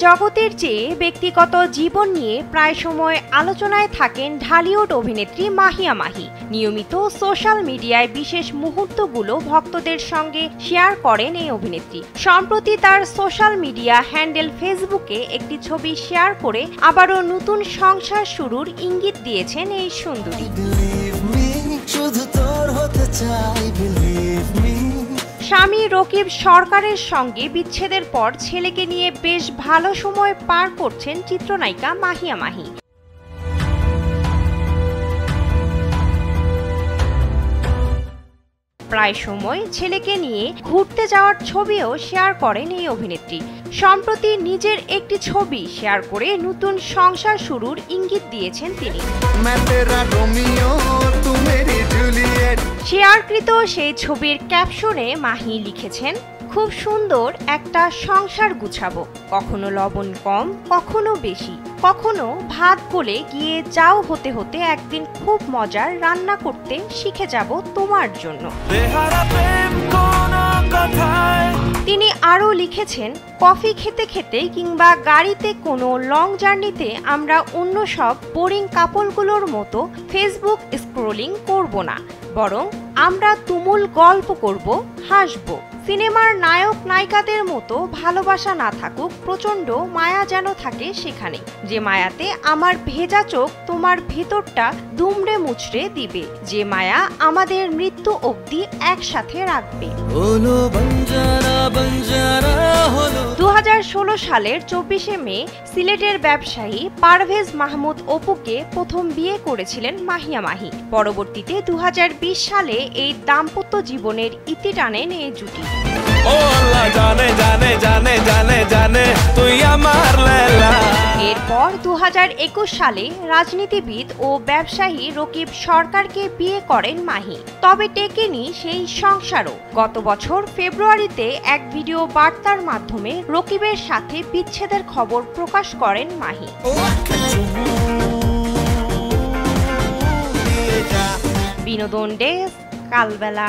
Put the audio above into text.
জগতের চেয়ে ব্যক্তিগত জীবন নিয়ে প্রায় সময় আলোচনায় থাকেন ঢালিউড অভিনেত্রী মাহিয়া মাহি। নিয়মিত সোশ্যাল মিডিয়ায় বিশেষ মুহূর্তগুলো ভক্তদের সঙ্গে শেয়ার করেন এই অভিনেত্রী। সম্প্রতি তার সোশ্যাল মিডিয়া হ্যান্ডেল ফেসবুকে একটি ছবি শেয়ার করে আবারও নতুন সংসার শুরুর ইঙ্গিত দিয়েছেন এই সুন্দরী। স্বামী রকিব সরকারের সঙ্গে বিচ্ছেদের পর ছেলেকে নিয়ে বেশ ভালো সময় পার করছেন চিত্রনায়িকা মাহিয়া মাহি। প্রায় সময় ছেলেকে নিয়ে ঘুরতে যাওয়ার ছবিও শেয়ার করেন এই অভিনেত্রী। সম্প্রতি নিজের একটি ছবি শেয়ার করে নতুন সংসার শুরুর ইঙ্গিত দিয়েছেন তিনি। শেয়ারকৃত সেই ছবির ক্যাপশনে মাহি লিখেছেন, খুব সুন্দর একটা সংসার গুছাবো, কখনো লবণ কম, কখনো বেশি, কখনো ভাত গলে গিয়ে যাও হতে হতে একদিন খুব মজার রান্না করতে শিখে যাব তোমার জন্য। তিনি আরও লিখেছেন, কফি খেতে খেতে কিংবা গাড়িতে কোনো লং জার্নিতে আমরা অন্য সব বোরিং কাপলগুলোর মতো ফেসবুক স্ক্রলিং করব না, বরং আমরা তুমুল গল্প করব, হাসব। সিনেমার নায়ক নায়িকাদের মতো ভালোবাসা না থাকুক, প্রচন্ড মায়া যেন থাকে সেখানে, যে মায়াতে আমার ভেজা চোখ তোমার ভেতরটা দুমড়ে মুচড়ে দিবে, যে মায়া আমাদের মৃত্যু অবধি একসাথে রাখবে। 2016 সালের 24শে মে সিলেটের ব্যবসায়ী পারভেজ মাহমুদ অপুকে প্রথম বিয়ে করেছিলেন মাহিয়া মাহি। পরবর্তীতে 2020 সালে এই দাম্পত্য জীবনের ইতি টানেন এই জুটি। এরপর 2021 সালে রাজনীতিবিদ ও ব্যবসায়ী রকিব সরকারকে বিয়ে করেন মাহি। তবে টেকেনি সেই সংসারও। গত বছর ফেব্রুয়ারিতে এক ভিডিও বার্তার মাধ্যমে রকিবের সাথে বিচ্ছেদের খবর প্রকাশ করেন মাহি। বিনোদন ডেস্ক, কালবেলা।